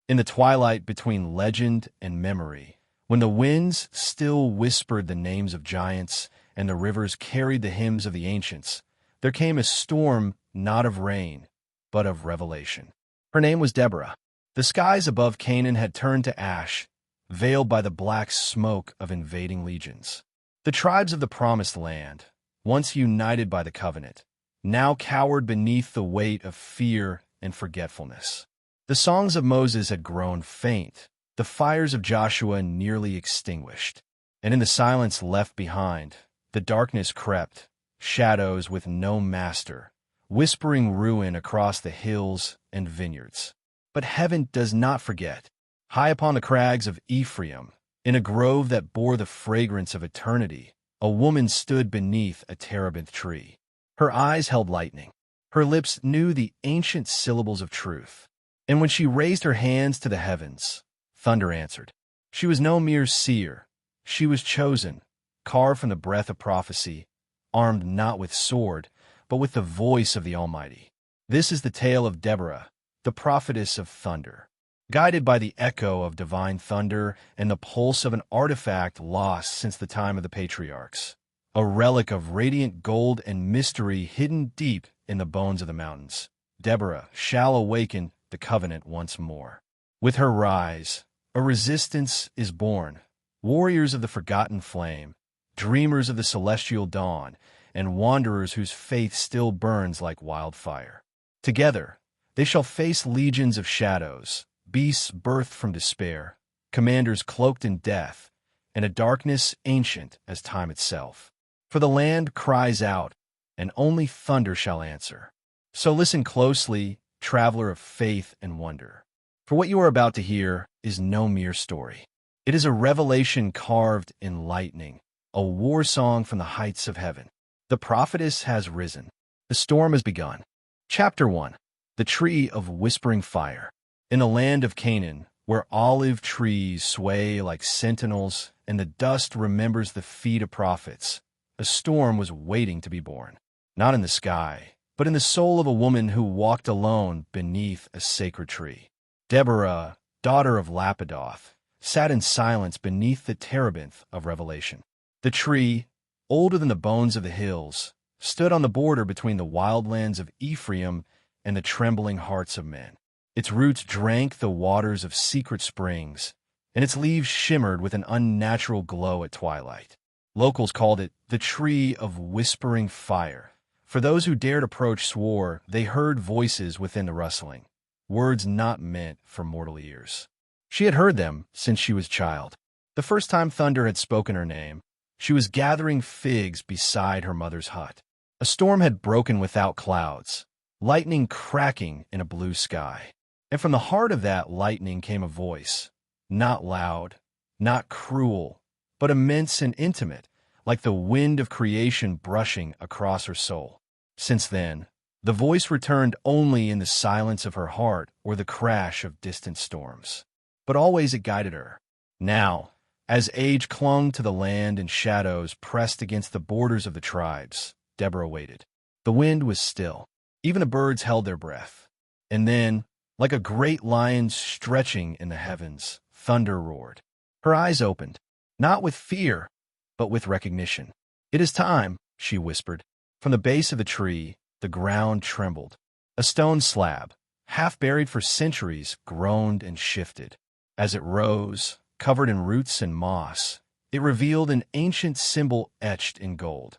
In the twilight between legend and memory, when the winds still whispered the names of giants and the rivers carried the hymns of the ancients, there came a storm not of rain, but of revelation. Her name was Deborah. The skies above Canaan had turned to ash, veiled by the black smoke of invading legions. The tribes of the Promised Land, once united by the covenant, now cowered beneath the weight of fear and forgetfulness. The songs of Moses had grown faint, the fires of Joshua nearly extinguished, and in the silence left behind, the darkness crept, shadows with no master, whispering ruin across the hills and vineyards. But heaven does not forget. High upon the crags of Ephraim, in a grove that bore the fragrance of eternity, a woman stood beneath a terebinth tree. Her eyes held lightning. Her lips knew the ancient syllables of truth. And when she raised her hands to the heavens, thunder answered. She was no mere seer. She was chosen, carved from the breath of prophecy, armed not with sword, but with the voice of the Almighty. This is the tale of Deborah, the Prophetess of Thunder. Guided by the echo of divine thunder and the pulse of an artifact lost since the time of the patriarchs, a relic of radiant gold and mystery hidden deep in the bones of the mountains, Deborah shall awaken the covenant once more. With her rise, a resistance is born, warriors of the forgotten flame, dreamers of the celestial dawn, and wanderers whose faith still burns like wildfire. Together, they shall face legions of shadows, beasts birthed from despair, commanders cloaked in death, and a darkness ancient as time itself. For the land cries out, and only thunder shall answer. So listen closely, traveler of faith and wonder. For what you are about to hear is no mere story. It is a revelation carved in lightning, a war song from the heights of heaven. The prophetess has risen. The storm has begun. Chapter 1. The Tree of Whispering Fire. In the land of Canaan, where olive trees sway like sentinels and the dust remembers the feet of prophets, a storm was waiting to be born. Not in the sky, but in the soul of a woman who walked alone beneath a sacred tree. Deborah, daughter of Lapidoth, sat in silence beneath the terebinth of revelation. The tree, older than the bones of the hills, stood on the border between the wildlands of Ephraim and the trembling hearts of men. Its roots drank the waters of secret springs, and its leaves shimmered with an unnatural glow at twilight. Locals called it the Tree of Whispering Fire. For those who dared approach swore they heard voices within the rustling, words not meant for mortal ears. She had heard them since she was a child. The first time thunder had spoken her name, she was gathering figs beside her mother's hut. A storm had broken without clouds, lightning cracking in a blue sky. And from the heart of that lightning came a voice, not loud, not cruel, but immense and intimate, like the wind of creation brushing across her soul. Since then, the voice returned only in the silence of her heart or the crash of distant storms. But always it guided her. Now, as age clung to the land and shadows pressed against the borders of the tribes, Deborah waited. The wind was still. Even the birds held their breath. And then, like a great lion stretching in the heavens, thunder roared. Her eyes opened, not with fear, but with recognition. "It is time," she whispered. From the base of the tree, the ground trembled. A stone slab, half buried for centuries, groaned and shifted. As it rose, covered in roots and moss, it revealed an ancient symbol etched in gold,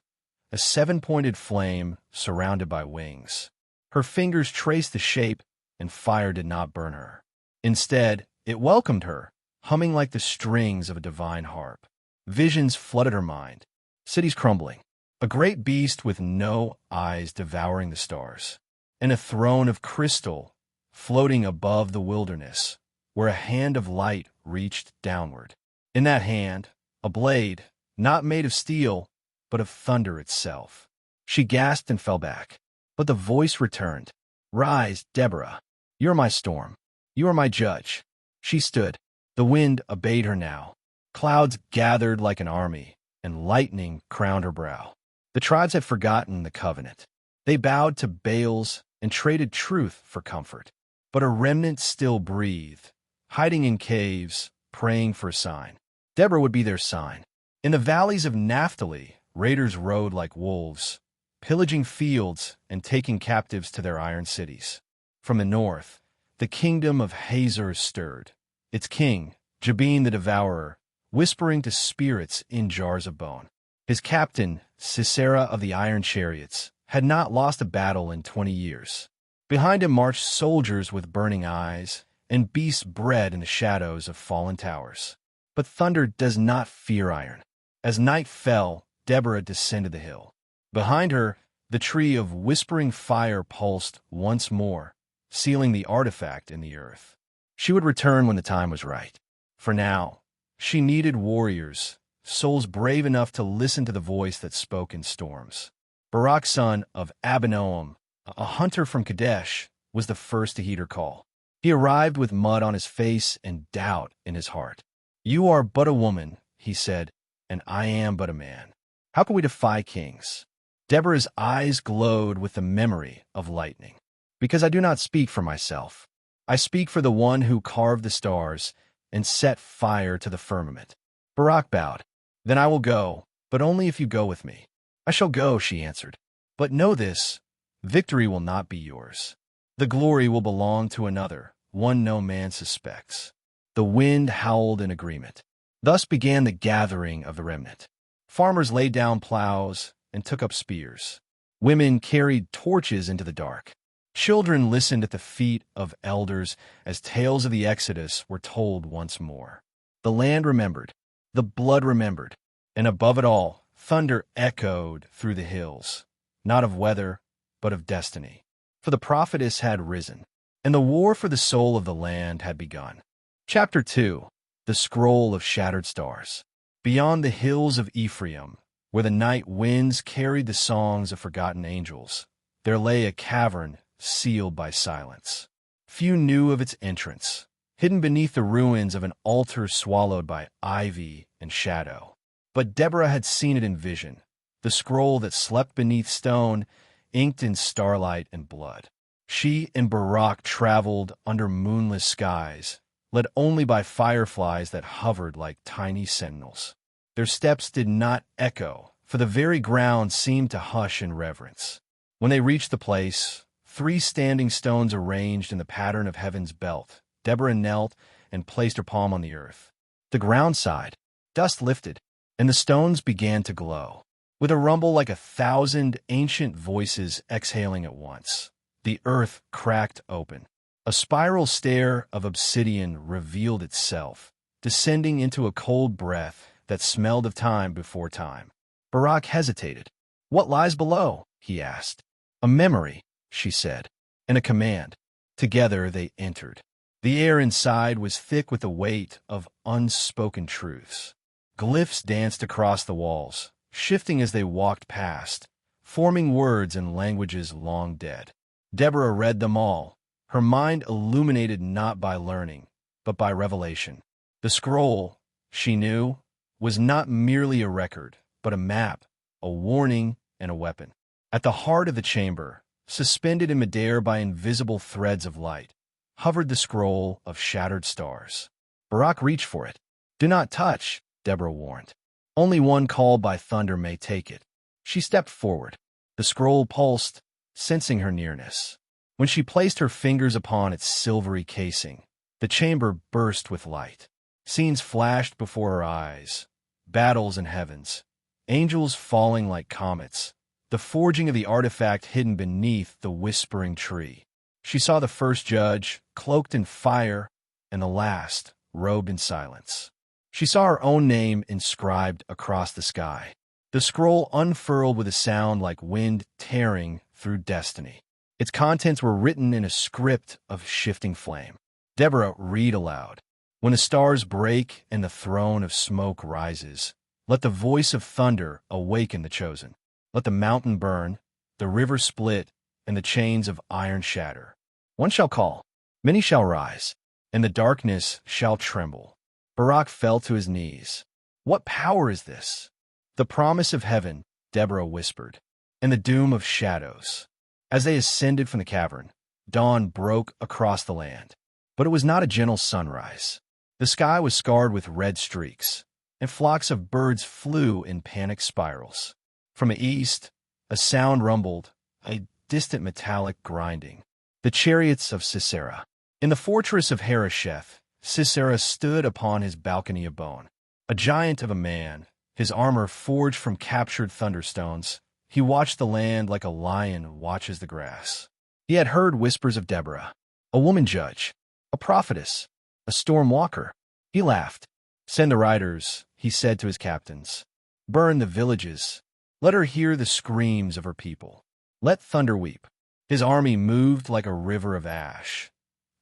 a seven-pointed flame surrounded by wings. Her fingers traced the shape, and fire did not burn her. Instead, it welcomed her, humming like the strings of a divine harp. Visions flooded her mind. Cities crumbling, a great beast with no eyes devouring the stars, and a throne of crystal floating above the wilderness, where a hand of light reached downward. In that hand, a blade, not made of steel, but of thunder itself. She gasped and fell back. But the voice returned. "Rise, Deborah. You are my storm. You are my judge." She stood. The wind obeyed her now. Clouds gathered like an army, and lightning crowned her brow. The tribes had forgotten the covenant. They bowed to Baals and traded truth for comfort. But a remnant still breathed, hiding in caves, praying for a sign. Deborah would be their sign. In the valleys of Naphtali, raiders rode like wolves, pillaging fields and taking captives to their iron cities. From the north, the kingdom of Hazor stirred, its king, Jabin the Devourer, whispering to spirits in jars of bone. His captain, Sisera of the iron chariots, had not lost a battle in 20 years. Behind him marched soldiers with burning eyes, and beasts bred in the shadows of fallen towers. But thunder does not fear iron. As night fell, Deborah descended the hill. Behind her, the tree of whispering fire pulsed once more, sealing the artifact in the earth. She would return when the time was right. For now, she needed warriors, souls brave enough to listen to the voice that spoke in storms. Barak, son of Abinoam, a hunter from Kadesh, was the first to heed her call. He arrived with mud on his face and doubt in his heart. "You are but a woman," he said, "and I am but a man. How can we defy kings?" Deborah's eyes glowed with the memory of lightning. "Because I do not speak for myself. I speak for the one who carved the stars and set fire to the firmament." Barak bowed. "Then I will go, but only if you go with me." "I shall go," she answered. "But know this, victory will not be yours. The glory will belong to another, one no man suspects." The wind howled in agreement. Thus began the gathering of the remnant. Farmers laid down plows and took up spears. Women carried torches into the dark. Children listened at the feet of elders as tales of the Exodus were told once more. The land remembered, the blood remembered, and above it all, thunder echoed through the hills, not of weather, but of destiny. For the prophetess had risen, and the war for the soul of the land had begun. Chapter 2. The Scroll of Shattered Stars. Beyond the hills of Ephraim, where the night winds carried the songs of forgotten angels, there lay a cavern sealed by silence. Few knew of its entrance, hidden beneath the ruins of an altar swallowed by ivy and shadow. But Deborah had seen it in vision, the scroll that slept beneath stone, inked in starlight and blood. She and Barak traveled under moonless skies, led only by fireflies that hovered like tiny sentinels. Their steps did not echo, for the very ground seemed to hush in reverence. When they reached the place, 3 standing stones arranged in the pattern of heaven's belt, Deborah knelt and placed her palm on the earth. The ground sighed, dust lifted, and the stones began to glow. With a rumble like 1,000 ancient voices exhaling at once, the earth cracked open. A spiral stair of obsidian revealed itself, descending into a cold breath that smelled of time before time. Barak hesitated. "What lies below?" he asked. "A memory," she said, "and a command." Together they entered. The air inside was thick with the weight of unspoken truths. Glyphs danced across the walls, shifting as they walked past, forming words in languages long dead. Deborah read them all, her mind illuminated not by learning, but by revelation. The scroll, she knew, was not merely a record, but a map, a warning, and a weapon. At the heart of the chamber, suspended in midair by invisible threads of light, hovered the scroll of shattered stars. Barak reached for it. "Do not touch," Deborah warned. "Only one called by thunder may take it." She stepped forward. The scroll pulsed, sensing her nearness. When she placed her fingers upon its silvery casing, the chamber burst with light. Scenes flashed before her eyes, battles in heavens, angels falling like comets, the forging of the artifact hidden beneath the whispering tree. She saw the first judge, cloaked in fire, and the last, robed in silence. She saw her own name inscribed across the sky. The scroll unfurled with a sound like wind tearing through destiny. Its contents were written in a script of shifting flame. Deborah, read aloud. "When the stars break and the throne of smoke rises, let the voice of thunder awaken the chosen. Let the mountain burn, the river split, and the chains of iron shatter. One shall call, many shall rise, and the darkness shall tremble." Barak fell to his knees. "What power is this?" "The promise of heaven," Deborah whispered, "and the doom of shadows." As they ascended from the cavern, dawn broke across the land. But it was not a gentle sunrise. The sky was scarred with red streaks, and flocks of birds flew in panic spirals. From the east, a sound rumbled, a distant metallic grinding. The chariots of Sisera. In the fortress of Harosheth, Sisera stood upon his balcony of bone. A giant of a man, his armor forged from captured thunderstones, he watched the land like a lion watches the grass. He had heard whispers of Deborah, a woman judge, a prophetess, a storm walker. He laughed. "Send the riders," he said to his captains. "Burn the villages. Let her hear the screams of her people. Let thunder weep." His army moved like a river of ash,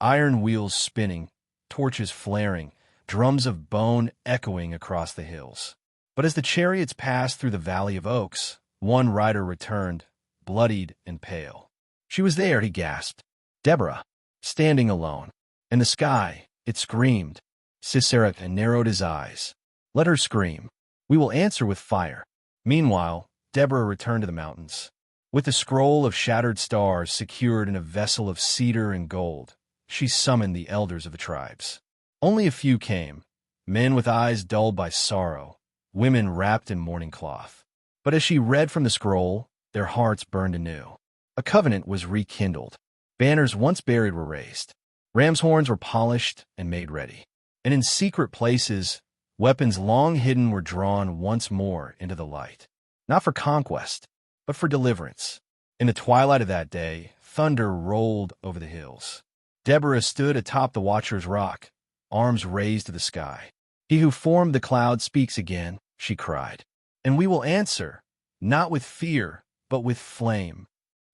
iron wheels spinning, torches flaring, drums of bone echoing across the hills. But as the chariots passed through the Valley of Oaks, one rider returned, bloodied and pale. "She was there," he gasped. "Deborah, standing alone. In the sky, it screamed." Sisera narrowed his eyes. "Let her scream. We will answer with fire." Meanwhile, Deborah returned to the mountains. With the scroll of shattered stars secured in a vessel of cedar and gold, she summoned the elders of the tribes. Only a few came, men with eyes dulled by sorrow, women wrapped in mourning cloth. But as she read from the scroll, their hearts burned anew. A covenant was rekindled. Banners once buried were raised. Ram's horns were polished and made ready. And in secret places, weapons long hidden were drawn once more into the light. Not for conquest, but for deliverance. In the twilight of that day, thunder rolled over the hills. Deborah stood atop the Watcher's Rock, arms raised to the sky. "He who formed the cloud speaks again," she cried. "And we will answer, not with fear, but with flame."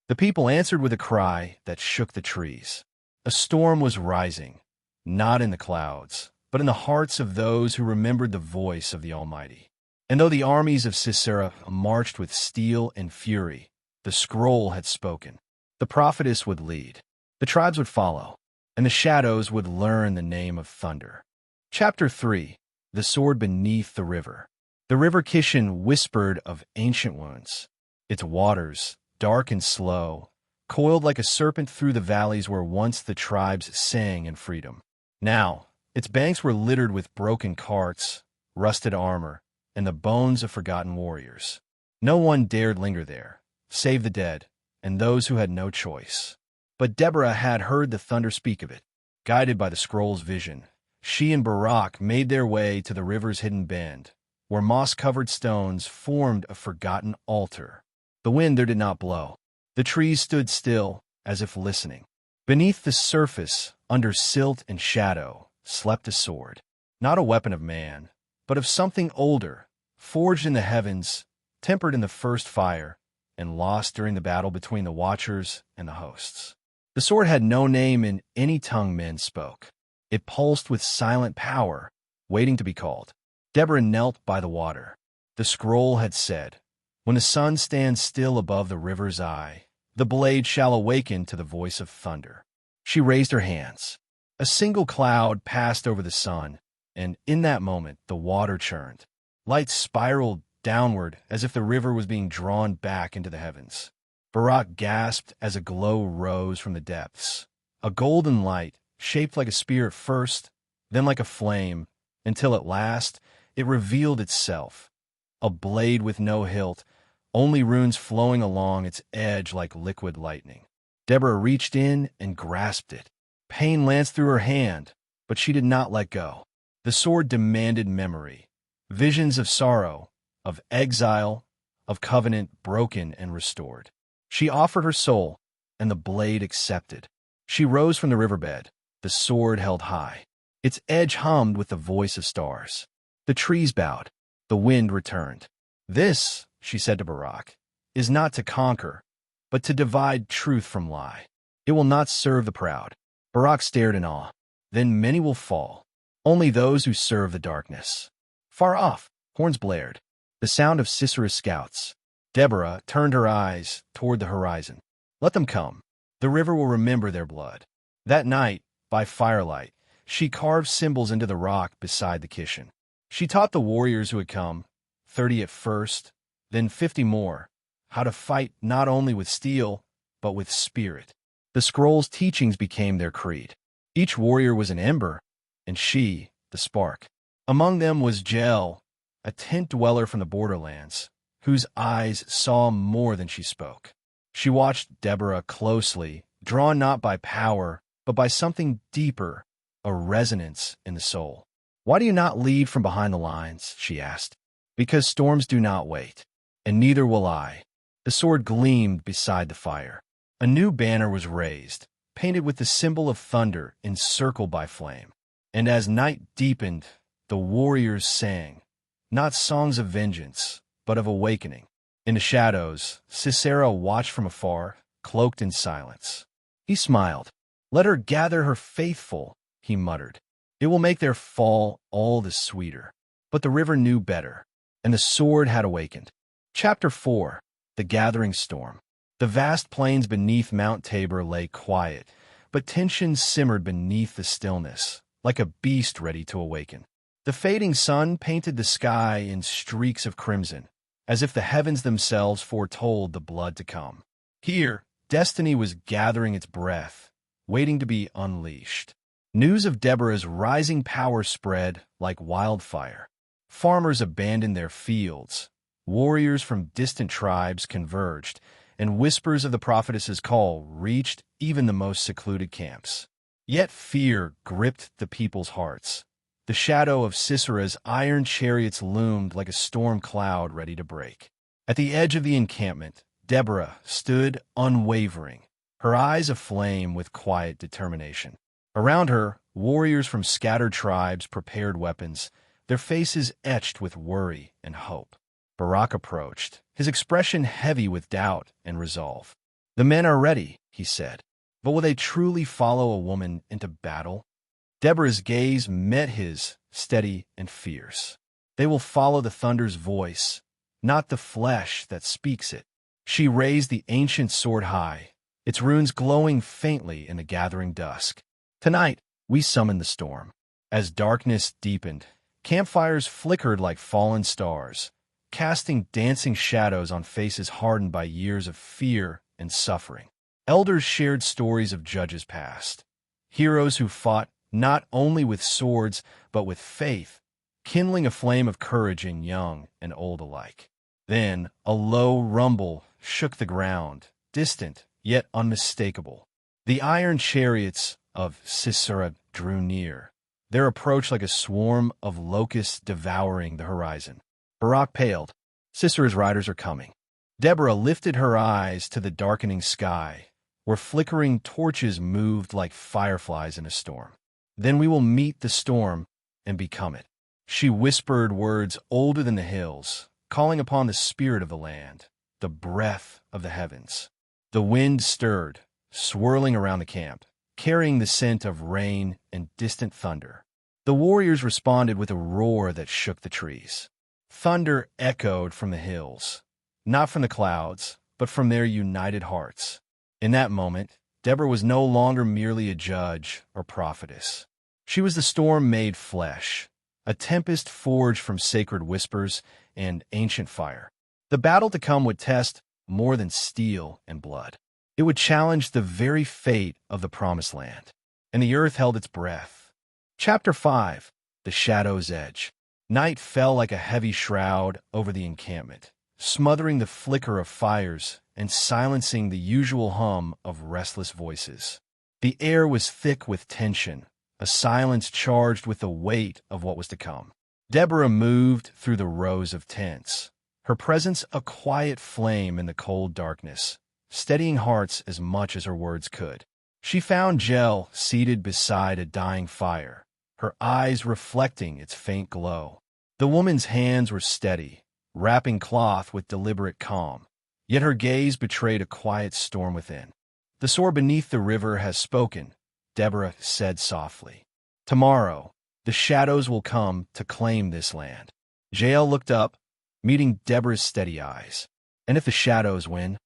The people answered with a cry that shook the trees. A storm was rising, not in the clouds, but in the hearts of those who remembered the voice of the Almighty. And though the armies of Sisera marched with steel and fury, the scroll had spoken. The prophetess would lead, the tribes would follow, and the shadows would learn the name of thunder. Chapter 3. The Sword Beneath the River. The river Kishon whispered of ancient wounds. Its waters, dark and slow, coiled like a serpent through the valleys where once the tribes sang in freedom. Now, its banks were littered with broken carts, rusted armor, and the bones of forgotten warriors. No one dared linger there, save the dead, and those who had no choice. But Deborah had heard the thunder speak of it. Guided by the scroll's vision, she and Barak made their way to the river's hidden bend, where moss-covered stones formed a forgotten altar. The wind there did not blow. The trees stood still, as if listening. Beneath the surface, under silt and shadow, slept a sword, not a weapon of man, but of something older, forged in the heavens, tempered in the first fire, and lost during the battle between the Watchers and the hosts. The sword had no name in any tongue men spoke. It pulsed with silent power, waiting to be called. Deborah knelt by the water. The scroll had said, "When the sun stands still above the river's eye, the blade shall awaken to the voice of thunder." She raised her hands. A single cloud passed over the sun, and in that moment the water churned. Light spiraled downward as if the river was being drawn back into the heavens. Barak gasped as a glow rose from the depths. A golden light, shaped like a spear at first, then like a flame, until at last it revealed itself. A blade with no hilt, only runes flowing along its edge like liquid lightning. Deborah reached in and grasped it. Pain lanced through her hand, but she did not let go. The sword demanded memory, visions of sorrow, of exile, of covenant broken and restored. She offered her soul, and the blade accepted. She rose from the riverbed, the sword held high. Its edge hummed with the voice of stars. The trees bowed. The wind returned. "This," she said to Barak, "is not to conquer, but to divide truth from lie. It will not serve the proud." Barak stared in awe. "Then many will fall, only those who serve the darkness." Far off, horns blared, the sound of Sisera's scouts. Deborah turned her eyes toward the horizon. "Let them come. The river will remember their blood." That night, by firelight, she carved symbols into the rock beside the Kishon. She taught the warriors who had come, 30 at first, then 50 more, how to fight not only with steel, but with spirit. The scroll's teachings became their creed. Each warrior was an ember, and she, the spark. Among them was Jael, a tent dweller from the borderlands, whose eyes saw more than she spoke. She watched Deborah closely, drawn not by power, but by something deeper, a resonance in the soul. "Why do you not lead from behind the lines?" she asked. "Because storms do not wait, and neither will I." The sword gleamed beside the fire. A new banner was raised, painted with the symbol of thunder encircled by flame. And as night deepened, the warriors sang, not songs of vengeance, but of awakening. In the shadows, Sisera watched from afar, cloaked in silence. He smiled. "Let her gather her faithful," he muttered. "It will make their fall all the sweeter." But the river knew better, and the sword had awakened. Chapter 4. The Gathering Storm. The vast plains beneath Mount Tabor lay quiet, but tension simmered beneath the stillness, like a beast ready to awaken. The fading sun painted the sky in streaks of crimson, as if the heavens themselves foretold the blood to come. Here, destiny was gathering its breath, waiting to be unleashed. News of Deborah's rising power spread like wildfire. Farmers abandoned their fields. Warriors from distant tribes converged, and whispers of the prophetess's call reached even the most secluded camps. Yet fear gripped the people's hearts. The shadow of Sisera's iron chariots loomed like a storm cloud ready to break. At the edge of the encampment, Deborah stood unwavering, her eyes aflame with quiet determination. Around her, warriors from scattered tribes prepared weapons, their faces etched with worry and hope. Barak approached, his expression heavy with doubt and resolve. "The men are ready," he said, "but will they truly follow a woman into battle?" Deborah's gaze met his, steady and fierce. "They will follow the thunder's voice, not the flesh that speaks it." She raised the ancient sword high, its runes glowing faintly in the gathering dusk. "Tonight, we summon the storm." As darkness deepened, campfires flickered like fallen stars, casting dancing shadows on faces hardened by years of fear and suffering. Elders shared stories of judges past, heroes who fought not only with swords but with faith, kindling a flame of courage in young and old alike. Then a low rumble shook the ground, distant yet unmistakable. The iron chariots of Sisera drew near, their approach like a swarm of locusts devouring the horizon. Barak paled. Sisera's riders are coming. Deborah lifted her eyes to the darkening sky, where flickering torches moved like fireflies in a storm. "Then we will meet the storm and become it." She whispered words older than the hills, calling upon the spirit of the land, the breath of the heavens. The wind stirred, swirling around the camp, carrying the scent of rain and distant thunder. The warriors responded with a roar that shook the trees. Thunder echoed from the hills, not from the clouds, but from their united hearts. In that moment, Deborah was no longer merely a judge or prophetess. She was the storm made flesh, a tempest forged from sacred whispers and ancient fire. The battle to come would test more than steel and blood. It would challenge the very fate of the Promised Land, and the earth held its breath. Chapter 5. The Shadow's Edge. Night fell like a heavy shroud over the encampment, smothering the flicker of fires and silencing the usual hum of restless voices. The air was thick with tension, a silence charged with the weight of what was to come. Deborah moved through the rows of tents, her presence a quiet flame in the cold darkness, steadying hearts as much as her words could. She found Jael seated beside a dying fire, her eyes reflecting its faint glow. The woman's hands were steady, wrapping cloth with deliberate calm, yet her gaze betrayed a quiet storm within. "The sword beneath the river has spoken," Deborah said softly. "Tomorrow, the shadows will come to claim this land." Jael looked up, meeting Deborah's steady eyes. "And if the shadows win?"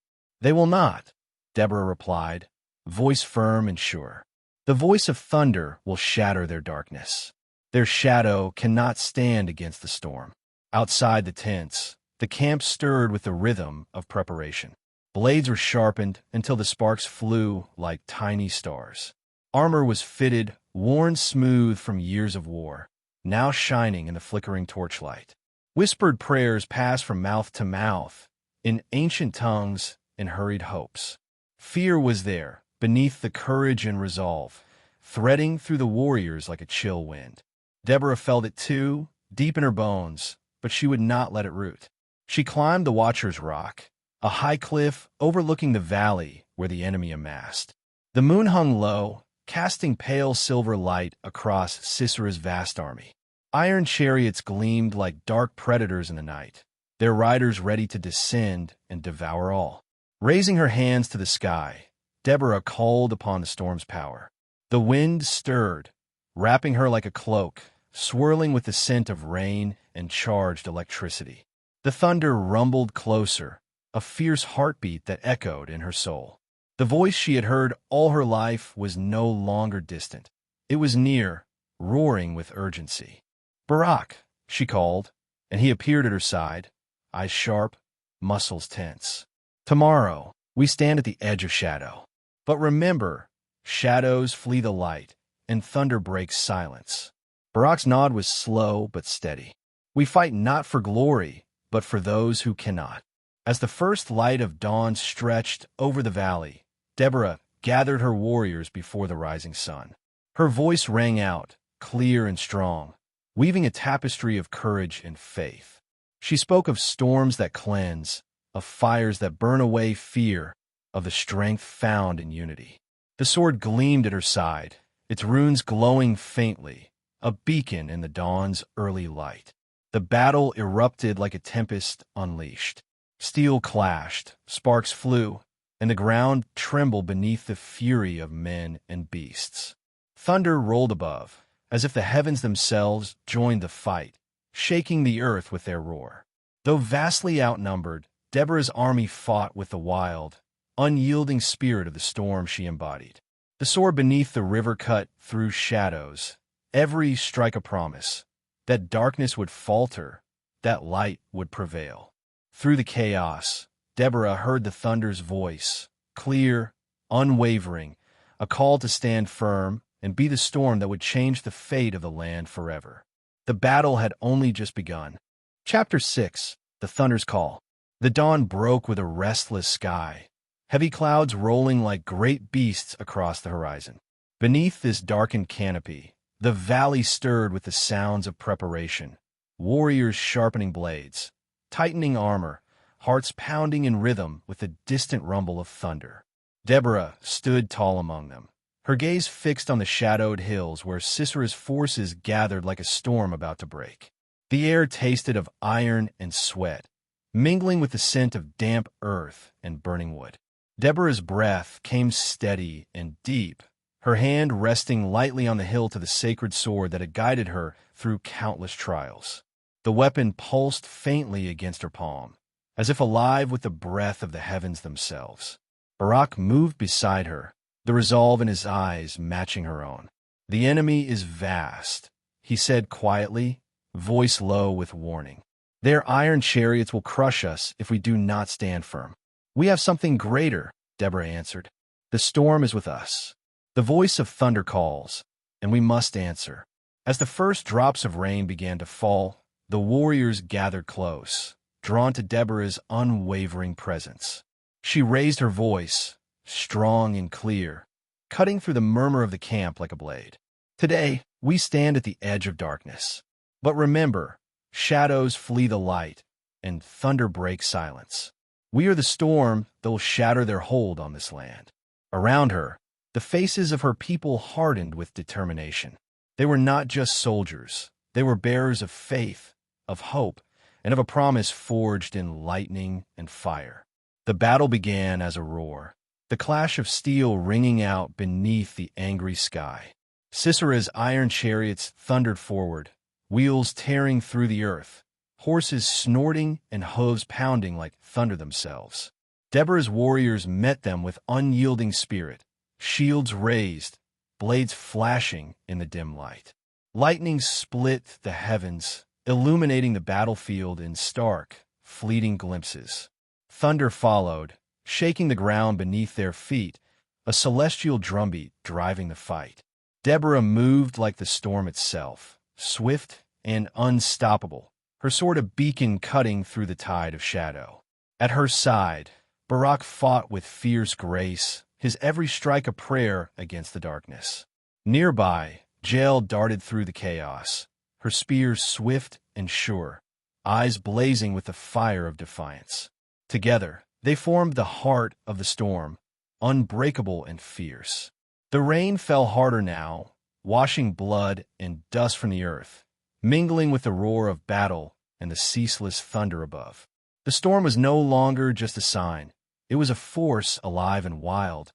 "They will not," Deborah replied, voice firm and sure. "The voice of thunder will shatter their darkness. Their shadow cannot stand against the storm." Outside the tents, the camp stirred with the rhythm of preparation. Blades were sharpened until the sparks flew like tiny stars. Armor was fitted, worn smooth from years of war, now shining in the flickering torchlight. Whispered prayers passed from mouth to mouth, in ancient tongues and hurried hopes. Fear was there, beneath the courage and resolve, threading through the warriors like a chill wind. Deborah felt it too, deep in her bones, but she would not let it root. She climbed the Watcher's Rock, a high cliff overlooking the valley where the enemy amassed. The moon hung low, casting pale silver light across Sisera's vast army. Iron chariots gleamed like dark predators in the night, their riders ready to descend and devour all. Raising her hands to the sky, Deborah called upon the storm's power. The wind stirred, wrapping her like a cloak, swirling with the scent of rain and charged electricity. The thunder rumbled closer, a fierce heartbeat that echoed in her soul. The voice she had heard all her life was no longer distant. It was near, roaring with urgency. "Barak," she called, and he appeared at her side, eyes sharp, muscles tense. "Tomorrow, we stand at the edge of shadow. But remember, shadows flee the light, and thunder breaks silence." Barak's nod was slow but steady. "We fight not for glory, but for those who cannot." As the first light of dawn stretched over the valley, Deborah gathered her warriors before the rising sun. Her voice rang out, clear and strong, weaving a tapestry of courage and faith. She spoke of storms that cleanse, of fires that burn away fear, of the strength found in unity. The sword gleamed at her side, its runes glowing faintly, a beacon in the dawn's early light. The battle erupted like a tempest unleashed. Steel clashed, sparks flew, and the ground trembled beneath the fury of men and beasts. Thunder rolled above, as if the heavens themselves joined the fight, shaking the earth with their roar. Though vastly outnumbered, Deborah's army fought with the wild, unyielding spirit of the storm she embodied. The sword beneath the river cut through shadows, every strike a promise, that darkness would falter, that light would prevail. Through the chaos, Deborah heard the thunder's voice, clear, unwavering, a call to stand firm and be the storm that would change the fate of the land forever. The battle had only just begun. Chapter 6. The Thunder's Call. The dawn broke with a restless sky, heavy clouds rolling like great beasts across the horizon. Beneath this darkened canopy, the valley stirred with the sounds of preparation, warriors sharpening blades, tightening armor, hearts pounding in rhythm with the distant rumble of thunder. Deborah stood tall among them, her gaze fixed on the shadowed hills where Sisera's forces gathered like a storm about to break. The air tasted of iron and sweat, mingling with the scent of damp earth and burning wood. Deborah's breath came steady and deep, her hand resting lightly on the hilt of the sacred sword that had guided her through countless trials. The weapon pulsed faintly against her palm, as if alive with the breath of the heavens themselves. Barak moved beside her, the resolve in his eyes matching her own. "The enemy is vast," he said quietly, voice low with warning. "Their iron chariots will crush us if we do not stand firm." "We have something greater," Deborah answered. "The storm is with us. The voice of thunder calls, and we must answer." As the first drops of rain began to fall, the warriors gathered close, drawn to Deborah's unwavering presence. She raised her voice, strong and clear, cutting through the murmur of the camp like a blade. "Today, we stand at the edge of darkness. But remember, shadows flee the light, and thunder breaks silence. We are the storm that will shatter their hold on this land." Around her, the faces of her people hardened with determination. They were not just soldiers. They were bearers of faith, of hope, and of a promise forged in lightning and fire. The battle began as a roar, the clash of steel ringing out beneath the angry sky. Sisera's iron chariots thundered forward, wheels tearing through the earth, horses snorting and hooves pounding like thunder themselves. Deborah's warriors met them with unyielding spirit, shields raised, blades flashing in the dim light. Lightning split the heavens, illuminating the battlefield in stark, fleeting glimpses. Thunder followed, shaking the ground beneath their feet, a celestial drumbeat driving the fight. Deborah moved like the storm itself, swift and unstoppable, her sword a beacon cutting through the tide of shadow. At her side, Barak fought with fierce grace, his every strike a prayer against the darkness. Nearby, Jael darted through the chaos, her spear swift and sure, eyes blazing with the fire of defiance. Together, they formed the heart of the storm, unbreakable and fierce. The rain fell harder now, washing blood and dust from the earth, mingling with the roar of battle and the ceaseless thunder above. The storm was no longer just a sign. It was a force alive and wild,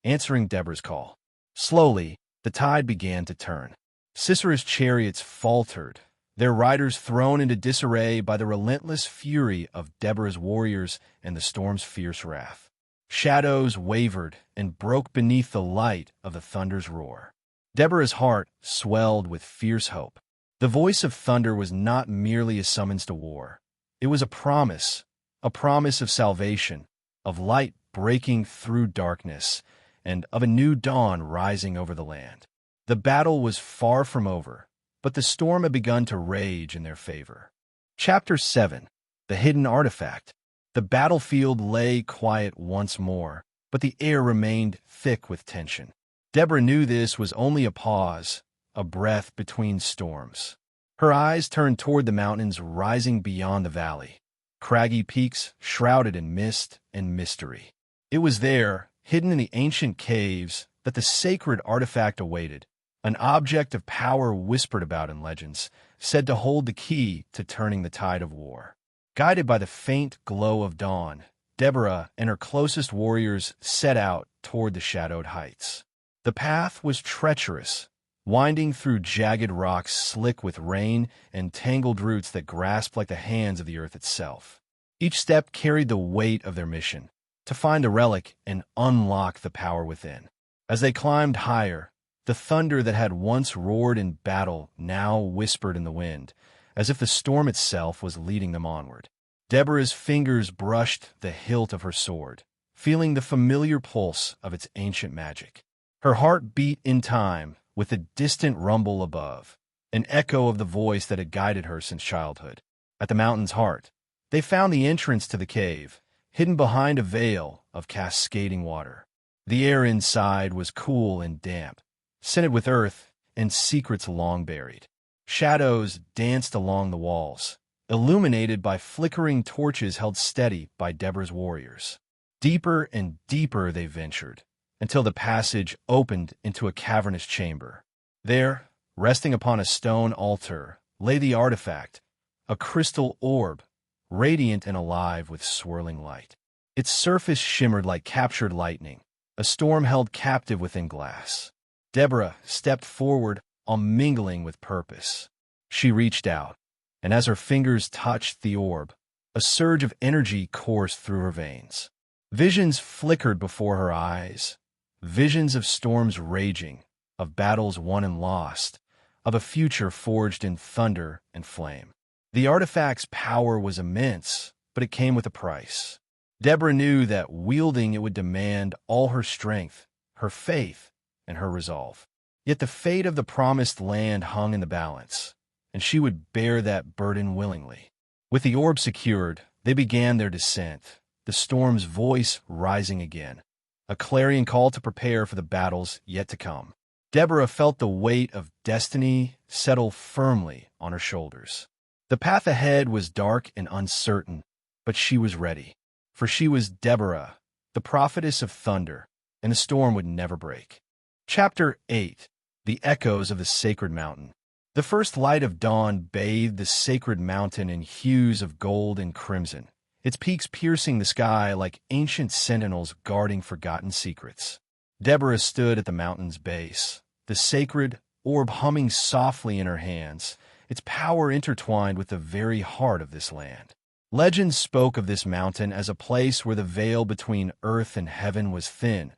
answering Deborah's call. Slowly, the tide began to turn. Sisera's chariots faltered, their riders thrown into disarray by the relentless fury of Deborah's warriors and the storm's fierce wrath. Shadows wavered and broke beneath the light of the thunder's roar. Deborah's heart swelled with fierce hope. The voice of thunder was not merely a summons to war. It was a promise of salvation, of light breaking through darkness, and of a new dawn rising over the land. The battle was far from over, but the storm had begun to rage in their favor. Chapter 7. The Hidden Artifact. The battlefield lay quiet once more, but the air remained thick with tension. Deborah knew this was only a pause, a breath between storms. Her eyes turned toward the mountains rising beyond the valley, craggy peaks shrouded in mist and mystery. It was there, hidden in the ancient caves, that the sacred artifact awaited, an object of power whispered about in legends, said to hold the key to turning the tide of war. Guided by the faint glow of dawn, Deborah and her closest warriors set out toward the shadowed heights. The path was treacherous, winding through jagged rocks slick with rain and tangled roots that grasped like the hands of the earth itself. Each step carried the weight of their mission, to find the relic and unlock the power within. As they climbed higher, the thunder that had once roared in battle now whispered in the wind, as if the storm itself was leading them onward. Deborah's fingers brushed the hilt of her sword, feeling the familiar pulse of its ancient magic. Her heart beat in time with a distant rumble above, an echo of the voice that had guided her since childhood. At the mountain's heart, they found the entrance to the cave, hidden behind a veil of cascading water. The air inside was cool and damp, scented with earth and secrets long buried. Shadows danced along the walls, illuminated by flickering torches held steady by Deborah's warriors. Deeper and deeper they ventured, until the passage opened into a cavernous chamber. There, resting upon a stone altar, lay the artifact, a crystal orb, radiant and alive with swirling light. Its surface shimmered like captured lightning, a storm held captive within glass. Deborah stepped forward, mingling with purpose. She reached out, and as her fingers touched the orb, a surge of energy coursed through her veins. Visions flickered before her eyes, visions of storms raging, of battles won and lost, of a future forged in thunder and flame. The artifact's power was immense, but it came with a price. Deborah knew that wielding it would demand all her strength, her faith, and her resolve. Yet the fate of the promised land hung in the balance, and she would bear that burden willingly. With the orb secured, they began their descent, the storm's voice rising again, a clarion call to prepare for the battles yet to come. Deborah felt the weight of destiny settle firmly on her shoulders. The path ahead was dark and uncertain, but she was ready. For she was Deborah, the prophetess of thunder, and the storm would never break. Chapter 8. The Echoes of the Sacred Mountain. The first light of dawn bathed the sacred mountain in hues of gold and crimson, its peaks piercing the sky like ancient sentinels guarding forgotten secrets. Deborah stood at the mountain's base, the sacred orb humming softly in her hands, its power intertwined with the very heart of this land. Legends spoke of this mountain as a place where the veil between earth and heaven was thin,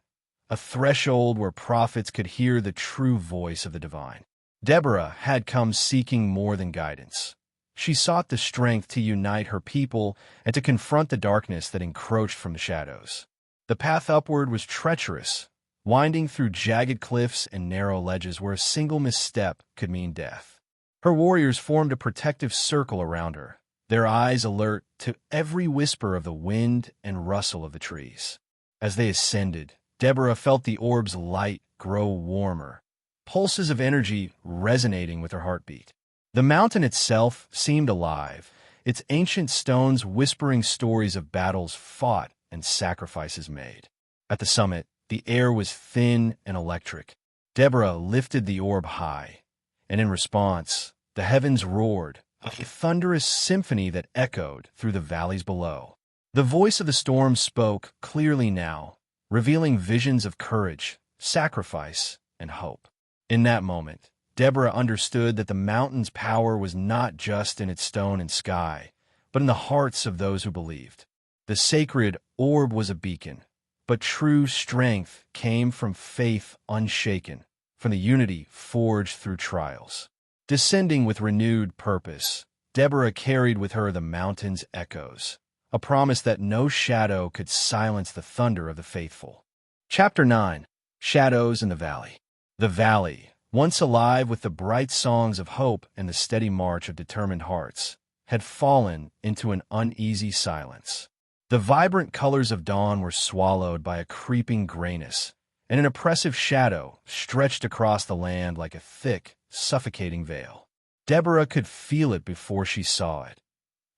a threshold where prophets could hear the true voice of the divine. Deborah had come seeking more than guidance. She sought the strength to unite her people and to confront the darkness that encroached from the shadows. The path upward was treacherous, winding through jagged cliffs and narrow ledges where a single misstep could mean death. Her warriors formed a protective circle around her, their eyes alert to every whisper of the wind and rustle of the trees. As they ascended, Deborah felt the orb's light grow warmer, pulses of energy resonating with her heartbeat. The mountain itself seemed alive, its ancient stones whispering stories of battles fought and sacrifices made. At the summit, the air was thin and electric. Deborah lifted the orb high, and in response, the heavens roared, a thunderous symphony that echoed through the valleys below. The voice of the storm spoke clearly now, revealing visions of courage, sacrifice, and hope. In that moment, Deborah understood that the mountain's power was not just in its stone and sky, but in the hearts of those who believed. The sacred orb was a beacon, but true strength came from faith unshaken, from the unity forged through trials. Descending with renewed purpose, Deborah carried with her the mountain's echoes, a promise that no shadow could silence the thunder of the faithful. Chapter 9. Shadows in the Valley. The valley, once alive with the bright songs of hope and the steady march of determined hearts, had fallen into an uneasy silence. The vibrant colors of dawn were swallowed by a creeping grayness, and an oppressive shadow stretched across the land like a thick, suffocating veil. Deborah could feel it before she saw it.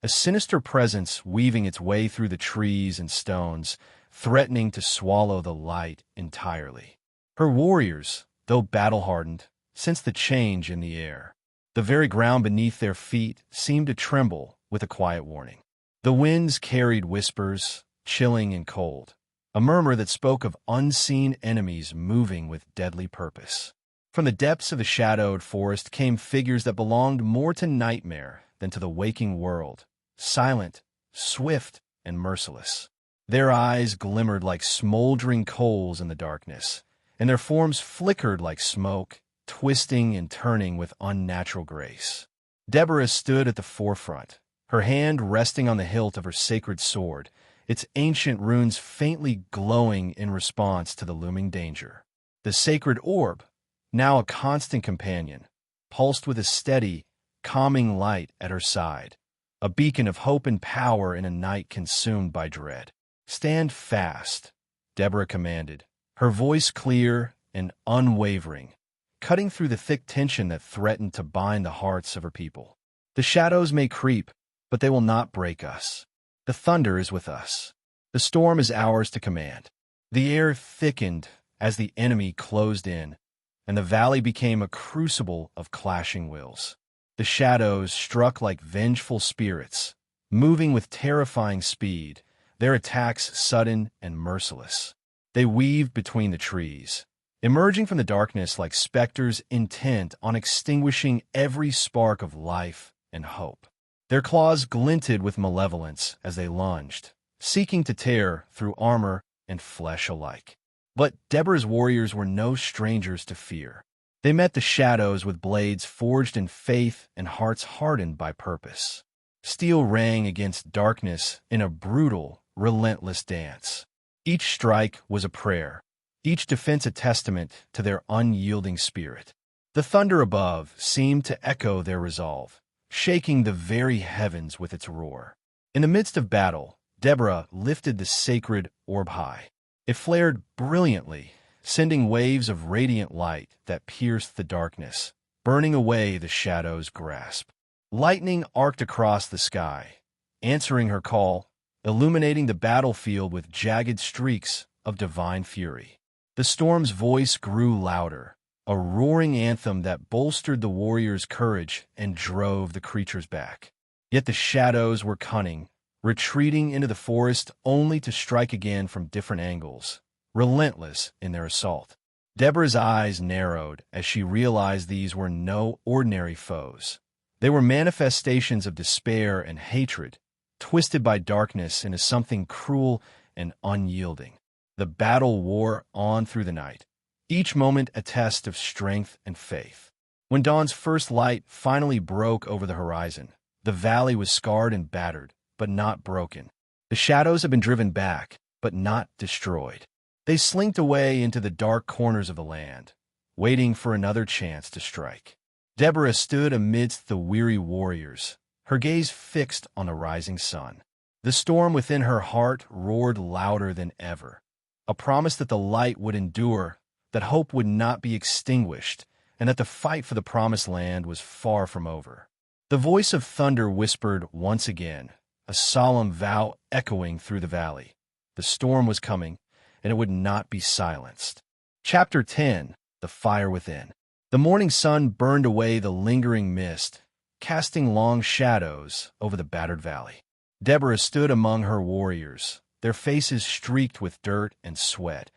A sinister presence weaving its way through the trees and stones, threatening to swallow the light entirely. Her warriors, though battle-hardened, sensed the change in the air. The very ground beneath their feet seemed to tremble with a quiet warning. The winds carried whispers, chilling and cold, a murmur that spoke of unseen enemies moving with deadly purpose. From the depths of the shadowed forest came figures that belonged more to nightmare than to the waking world, silent, swift, and merciless. Their eyes glimmered like smoldering coals in the darkness, and their forms flickered like smoke, twisting and turning with unnatural grace. Deborah stood at the forefront, her hand resting on the hilt of her sacred sword, its ancient runes faintly glowing in response to the looming danger. The sacred orb, now a constant companion, pulsed with a steady, calming light at her side, a beacon of hope and power in a night consumed by dread. "Stand fast," Deborah commanded, her voice clear and unwavering, cutting through the thick tension that threatened to bind the hearts of her people. "The shadows may creep, but they will not break us. The thunder is with us. The storm is ours to command." The air thickened as the enemy closed in, and the valley became a crucible of clashing wills. The shadows struck like vengeful spirits, moving with terrifying speed, their attacks sudden and merciless. They weaved between the trees, emerging from the darkness like specters intent on extinguishing every spark of life and hope. Their claws glinted with malevolence as they lunged, seeking to tear through armor and flesh alike. But Deborah's warriors were no strangers to fear. They met the shadows with blades forged in faith and hearts hardened by purpose. Steel rang against darkness in a brutal, relentless dance. Each strike was a prayer, each defense a testament to their unyielding spirit. The thunder above seemed to echo their resolve, shaking the very heavens with its roar. In the midst of battle, Deborah lifted the sacred orb high. It flared brilliantly, sending waves of radiant light that pierced the darkness, burning away the shadow's grasp. Lightning arced across the sky, answering her call, illuminating the battlefield with jagged streaks of divine fury. The storm's voice grew louder, a roaring anthem that bolstered the warrior's courage and drove the creatures back. Yet the shadows were cunning, retreating into the forest only to strike again from different angles, relentless in their assault. Deborah's eyes narrowed as she realized these were no ordinary foes. They were manifestations of despair and hatred, twisted by darkness into something cruel and unyielding. The battle wore on through the night, each moment a test of strength and faith. When dawn's first light finally broke over the horizon, the valley was scarred and battered, but not broken. The shadows had been driven back, but not destroyed. They slinked away into the dark corners of the land, waiting for another chance to strike. Deborah stood amidst the weary warriors, her gaze fixed on the rising sun. The storm within her heart roared louder than ever, a promise that the light would endure, that hope would not be extinguished, and that the fight for the promised land was far from over. The voice of thunder whispered once again, a solemn vow echoing through the valley. The storm was coming, and it would not be silenced. Chapter 10. The Fire Within. The morning sun burned away the lingering mist, casting long shadows over the battered valley. Deborah stood among her warriors, their faces streaked with dirt and sweat,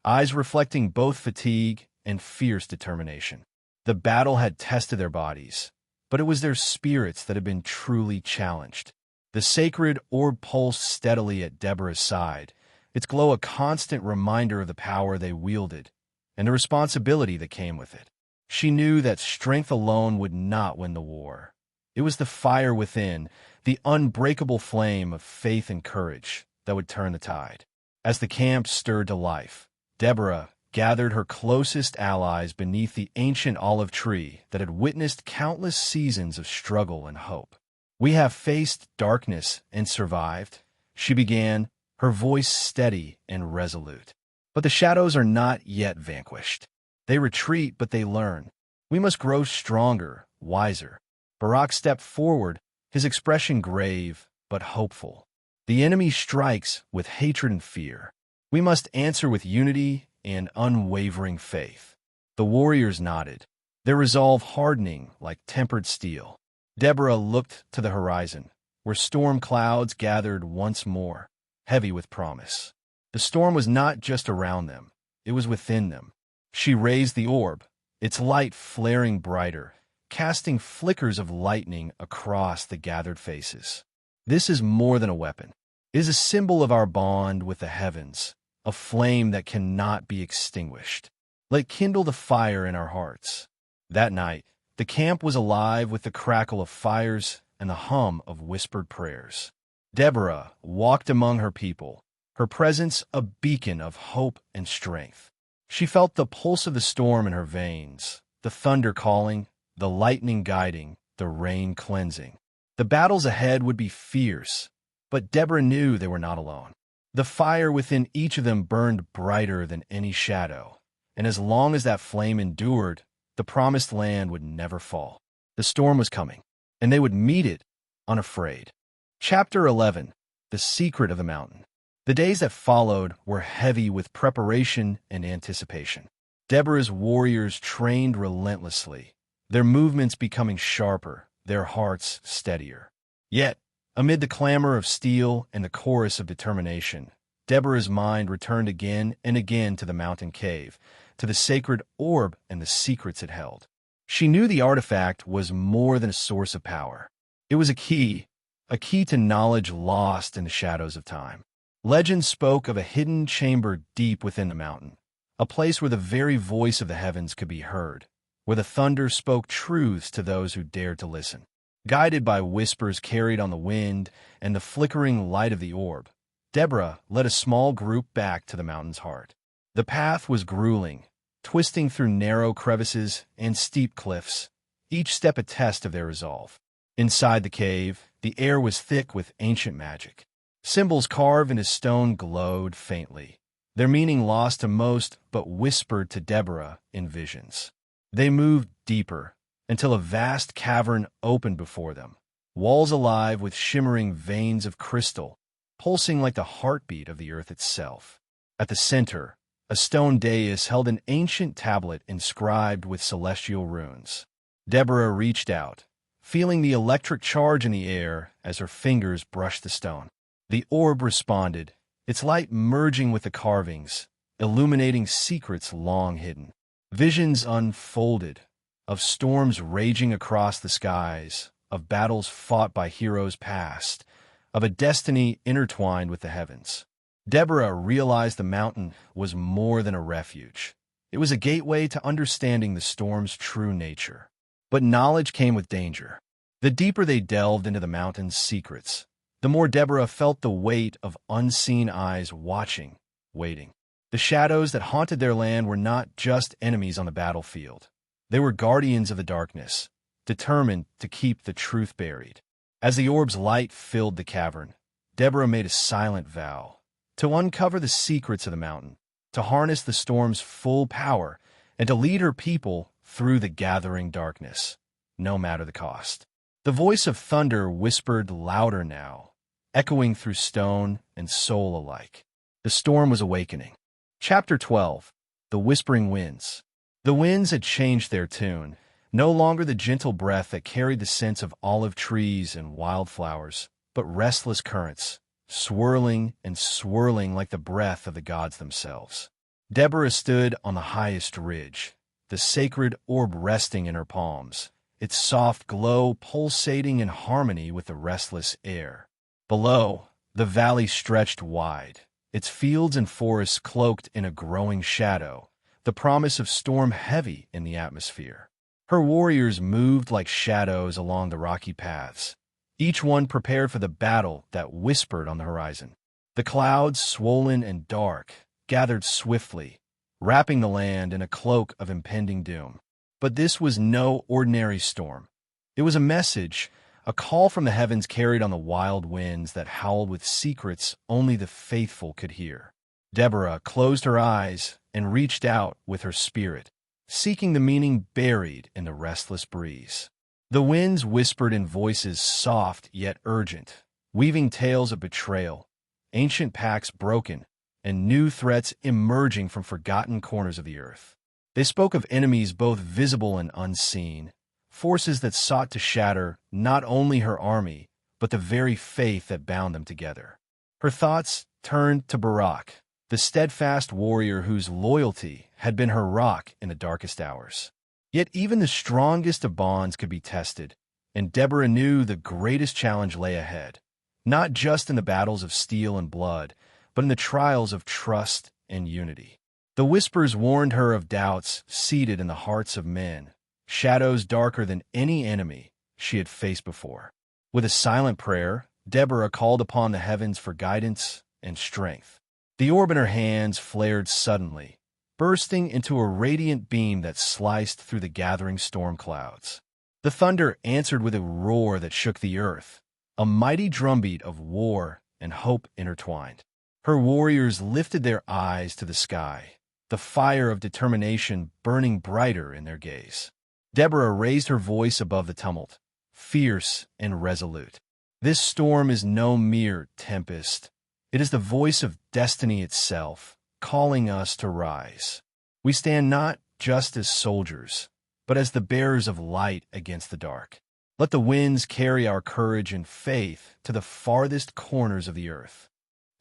eyes reflecting both fatigue and fierce determination. The battle had tested their bodies, but it was their spirits that had been truly challenged. The sacred orb pulsed steadily at Deborah's side, its glow a constant reminder of the power they wielded and the responsibility that came with it. She knew that strength alone would not win the war. It was the fire within, the unbreakable flame of faith and courage, that would turn the tide. As the camp stirred to life, Deborah gathered her closest allies beneath the ancient olive tree that had witnessed countless seasons of struggle and hope. "We have faced darkness and survived," she began, her voice steady and resolute. "But the shadows are not yet vanquished. They retreat, but they learn. We must grow stronger, wiser." Barak stepped forward, his expression grave but hopeful. "The enemy strikes with hatred and fear. We must answer with unity and unwavering faith." The warriors nodded, their resolve hardening like tempered steel. Deborah looked to the horizon, where storm clouds gathered once more, heavy with promise. The storm was not just around them, it was within them. She raised the orb, its light flaring brighter, casting flickers of lightning across the gathered faces. "This is more than a weapon. It is a symbol of our bond with the heavens, a flame that cannot be extinguished. Let it kindle the fire in our hearts." That night, the camp was alive with the crackle of fires and the hum of whispered prayers. Deborah walked among her people, her presence a beacon of hope and strength. She felt the pulse of the storm in her veins, the thunder calling, the lightning guiding, the rain cleansing. The battles ahead would be fierce, but Deborah knew they were not alone. The fire within each of them burned brighter than any shadow, and as long as that flame endured, the promised land would never fall. The storm was coming, and they would meet it unafraid. Chapter 11. The Secret of the Mountain. The days that followed were heavy with preparation and anticipation. Deborah's warriors trained relentlessly, their movements becoming sharper, their hearts steadier. Yet, amid the clamor of steel and the chorus of determination, Deborah's mind returned again and again to the mountain cave, to the sacred orb and the secrets it held. She knew the artifact was more than a source of power. It was a key to knowledge lost in the shadows of time. Legend spoke of a hidden chamber deep within the mountain, a place where the very voice of the heavens could be heard, where the thunder spoke truths to those who dared to listen. Guided by whispers carried on the wind and the flickering light of the orb, Deborah led a small group back to the mountain's heart. The path was grueling, twisting through narrow crevices and steep cliffs, each step a test of their resolve. Inside the cave, the air was thick with ancient magic. Symbols carved into stone glowed faintly, their meaning lost to most but whispered to Deborah in visions. They moved deeper, until a vast cavern opened before them, walls alive with shimmering veins of crystal, pulsing like the heartbeat of the earth itself. At the center, a stone dais held an ancient tablet inscribed with celestial runes. Deborah reached out, feeling the electric charge in the air as her fingers brushed the stone. The orb responded, its light merging with the carvings, illuminating secrets long hidden. Visions unfolded, of storms raging across the skies, of battles fought by heroes past, of a destiny intertwined with the heavens. Deborah realized the mountain was more than a refuge. It was a gateway to understanding the storm's true nature. But knowledge came with danger. The deeper they delved into the mountain's secrets, the more Deborah felt the weight of unseen eyes watching, waiting. The shadows that haunted their land were not just enemies on the battlefield. They were guardians of the darkness, determined to keep the truth buried. As the orb's light filled the cavern, Deborah made a silent vow to uncover the secrets of the mountain, to harness the storm's full power, and to lead her people through the gathering darkness, no matter the cost. The voice of thunder whispered louder now, echoing through stone and soul alike. The storm was awakening. Chapter 12. The Whispering Winds. The winds had changed their tune, no longer the gentle breath that carried the scents of olive trees and wildflowers, but restless currents, swirling and swirling like the breath of the gods themselves. Deborah stood on the highest ridge, the sacred orb resting in her palms, its soft glow pulsating in harmony with the restless air. Below, the valley stretched wide, its fields and forests cloaked in a growing shadow, the promise of storm heavy in the atmosphere. Her warriors moved like shadows along the rocky paths, each one prepared for the battle that whispered on the horizon. The clouds, swollen and dark, gathered swiftly, wrapping the land in a cloak of impending doom. But this was no ordinary storm. It was a message, a call from the heavens carried on the wild winds that howled with secrets only the faithful could hear. Deborah closed her eyes and reached out with her spirit, seeking the meaning buried in the restless breeze. The winds whispered in voices soft yet urgent, weaving tales of betrayal, ancient pacts broken, and new threats emerging from forgotten corners of the earth. They spoke of enemies both visible and unseen, forces that sought to shatter not only her army, but the very faith that bound them together. Her thoughts turned to Barak, the steadfast warrior whose loyalty had been her rock in the darkest hours. Yet even the strongest of bonds could be tested, and Deborah knew the greatest challenge lay ahead, not just in the battles of steel and blood, but in the trials of trust and unity. The whispers warned her of doubts seated in the hearts of men, shadows darker than any enemy she had faced before. With a silent prayer, Deborah called upon the heavens for guidance and strength. The orb in her hands flared suddenly, bursting into a radiant beam that sliced through the gathering storm clouds. The thunder answered with a roar that shook the earth, a mighty drumbeat of war and hope intertwined. Her warriors lifted their eyes to the sky, the fire of determination burning brighter in their gaze. Deborah raised her voice above the tumult, fierce and resolute. This storm is no mere tempest. It is the voice of destiny itself, calling us to rise. We stand not just as soldiers, but as the bearers of light against the dark. Let the winds carry our courage and faith to the farthest corners of the earth.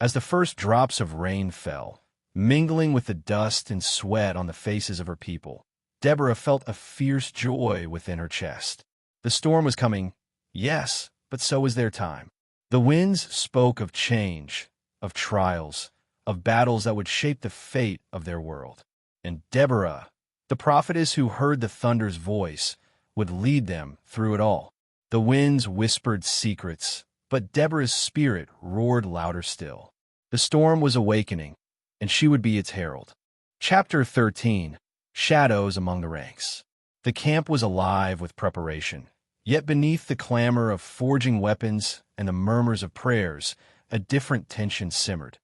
As the first drops of rain fell, mingling with the dust and sweat on the faces of her people, Deborah felt a fierce joy within her chest. The storm was coming, yes, but so was their time. The winds spoke of change, of trials, of battles that would shape the fate of their world. And Deborah, the prophetess who heard the thunder's voice, would lead them through it all. The winds whispered secrets, but Deborah's spirit roared louder still. The storm was awakening, and she would be its herald. Chapter 13. Shadows Among the Ranks. The camp was alive with preparation, yet beneath the clamor of forging weapons and the murmurs of prayers, a different tension simmered,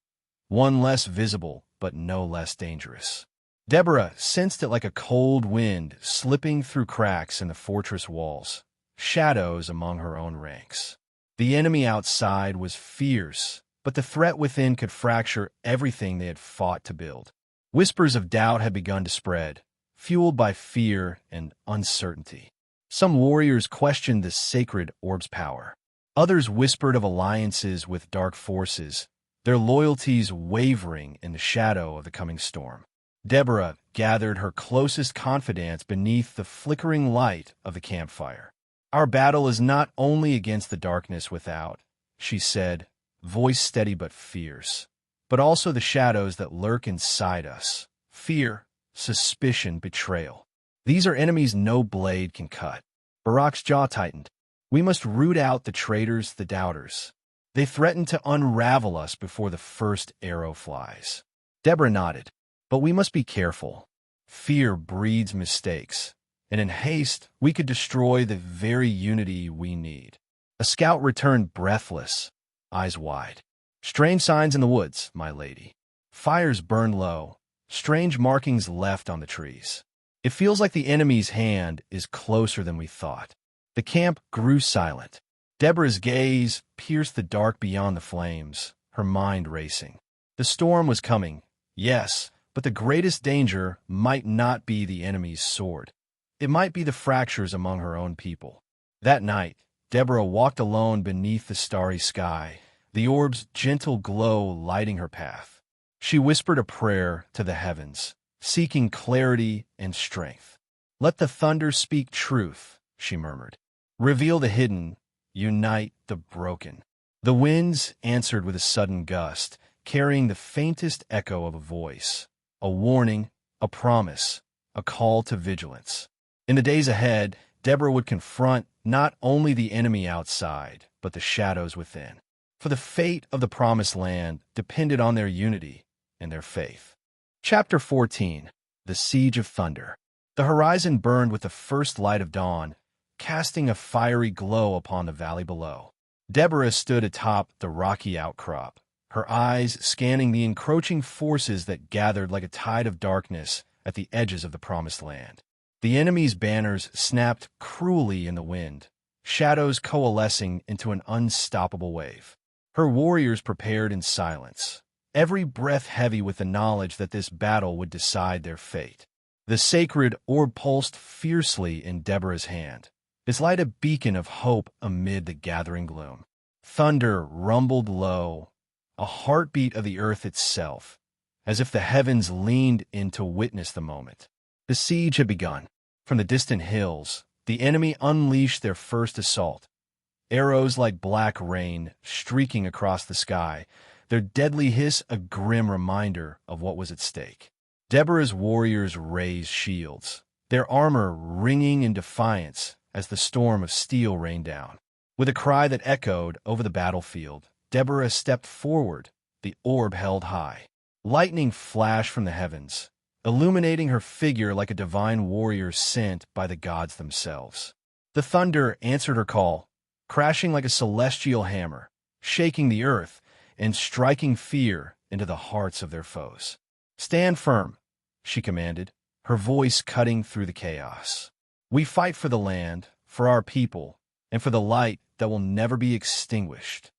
one less visible but no less dangerous. Deborah sensed it like a cold wind slipping through cracks in the fortress walls, shadows among her own ranks. The enemy outside was fierce, but the threat within could fracture everything they had fought to build. Whispers of doubt had begun to spread, fueled by fear and uncertainty. Some warriors questioned the sacred orb's power. Others whispered of alliances with dark forces, their loyalties wavering in the shadow of the coming storm. Deborah gathered her closest confidants beneath the flickering light of the campfire. "Our battle is not only against the darkness without," she said, voice steady but fierce, "but also the shadows that lurk inside us. Fear, suspicion, betrayal. These are enemies no blade can cut." Barak's jaw tightened. "We must root out the traitors, the doubters. They threaten to unravel us before the first arrow flies." Deborah nodded. But we must be careful. Fear breeds mistakes, and in haste we could destroy the very unity we need. A scout returned breathless, eyes wide. Strange signs in the woods, my lady. Fires burned low, strange markings left on the trees. It feels like the enemy's hand is closer than we thought. The camp grew silent. Deborah's gaze pierced the dark beyond the flames, her mind racing. The storm was coming, yes, but the greatest danger might not be the enemy's sword. It might be the fractures among her own people. That night, Deborah walked alone beneath the starry sky, the orb's gentle glow lighting her path. She whispered a prayer to the heavens, seeking clarity and strength. "Let the thunder speak truth," she murmured. "Reveal the hidden, unite the broken." The winds answered with a sudden gust, carrying the faintest echo of a voice, a warning, a promise, a call to vigilance. In the days ahead, Deborah would confront not only the enemy outside, but the shadows within. For the fate of the Promised Land depended on their unity and their faith. Chapter 14. The Siege of Thunder. The horizon burned with the first light of dawn, casting a fiery glow upon the valley below. Deborah stood atop the rocky outcrop, her eyes scanning the encroaching forces that gathered like a tide of darkness at the edges of the Promised Land. The enemy's banners snapped cruelly in the wind, shadows coalescing into an unstoppable wave. Her warriors prepared in silence, every breath heavy with the knowledge that this battle would decide their fate. The sacred orb pulsed fiercely in Deborah's hand, its light a beacon of hope amid the gathering gloom. Thunder rumbled low, a heartbeat of the earth itself, as if the heavens leaned in to witness the moment. The siege had begun. From the distant hills, the enemy unleashed their first assault. Arrows like black rain streaking across the sky, their deadly hiss a grim reminder of what was at stake. Deborah's warriors raised shields, their armor ringing in defiance as the storm of steel rained down. With a cry that echoed over the battlefield, Deborah stepped forward, the orb held high. Lightning flashed from the heavens, illuminating her figure like a divine warrior sent by the gods themselves. The thunder answered her call, crashing like a celestial hammer, shaking the earth and striking fear into the hearts of their foes. "Stand firm," she commanded, her voice cutting through the chaos. "We fight for the land, for our people, and for the light that will never be extinguished."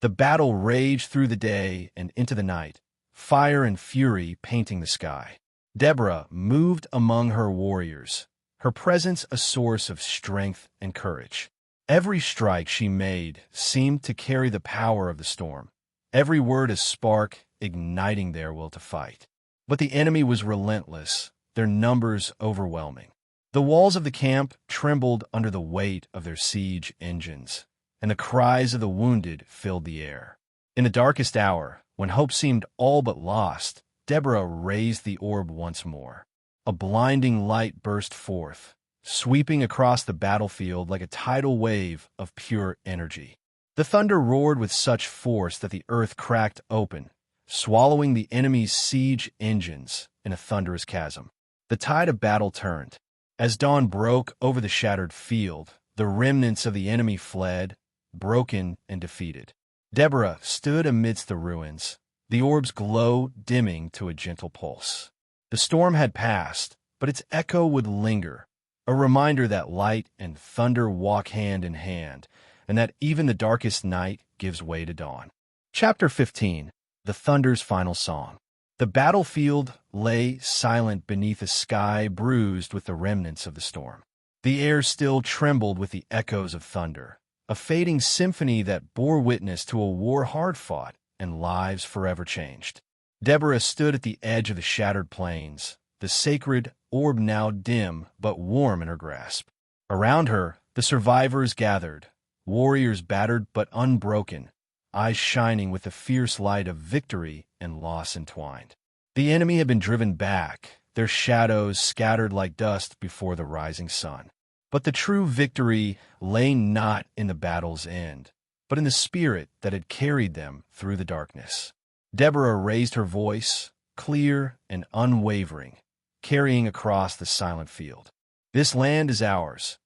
The battle raged through the day and into the night, fire and fury painting the sky. Deborah moved among her warriors, her presence a source of strength and courage. Every strike she made seemed to carry the power of the storm, every word a spark igniting their will to fight. But the enemy was relentless, their numbers overwhelming. The walls of the camp trembled under the weight of their siege engines, and the cries of the wounded filled the air. In the darkest hour, when hope seemed all but lost, Deborah raised the orb once more. A blinding light burst forth, sweeping across the battlefield like a tidal wave of pure energy. The thunder roared with such force that the earth cracked open, swallowing the enemy's siege engines in a thunderous chasm. The tide of battle turned. As dawn broke over the shattered field, the remnants of the enemy fled, broken and defeated. Deborah stood amidst the ruins, the orb's glow dimming to a gentle pulse. The storm had passed, but its echo would linger, a reminder that light and thunder walk hand in hand, and that even the darkest night gives way to dawn. Chapter 15. The Thunder's Final Song. The battlefield lay silent beneath a sky bruised with the remnants of the storm. The air still trembled with the echoes of thunder, a fading symphony that bore witness to a war hard fought and lives forever changed. Deborah stood at the edge of the shattered plains, the sacred orb now dim but warm in her grasp. Around her, the survivors gathered, warriors battered but unbroken, eyes shining with the fierce light of victory and loss entwined. The enemy had been driven back, their shadows scattered like dust before the rising sun. But the true victory lay not in the battle's end, but in the spirit that had carried them through the darkness. Deborah raised her voice, clear and unwavering, carrying across the silent field. This land is ours,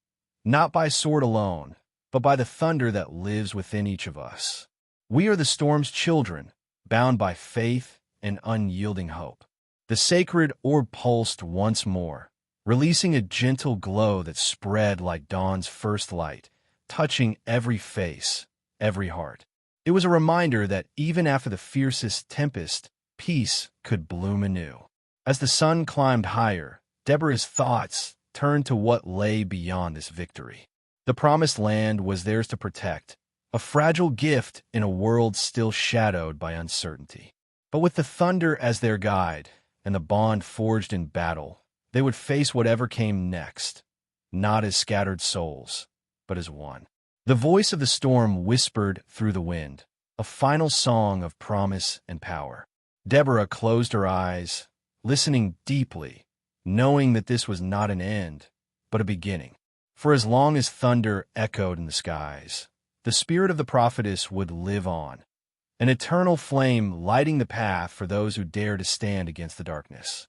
not by sword alone, but by the thunder that lives within each of us. We are the storm's children, bound by faith and unyielding hope. The sacred orb pulsed once more, releasing a gentle glow that spread like dawn's first light, touching every face, every heart. It was a reminder that even after the fiercest tempest, peace could bloom anew. As the sun climbed higher, Deborah's thoughts turned to what lay beyond this victory. The promised land was theirs to protect, a fragile gift in a world still shadowed by uncertainty. But with the thunder as their guide and the bond forged in battle, they would face whatever came next, not as scattered souls, but as one. The voice of the storm whispered through the wind, a final song of promise and power. Deborah closed her eyes, listening deeply, knowing that this was not an end, but a beginning. For as long as thunder echoed in the skies, the spirit of the prophetess would live on, an eternal flame lighting the path for those who dare to stand against the darkness.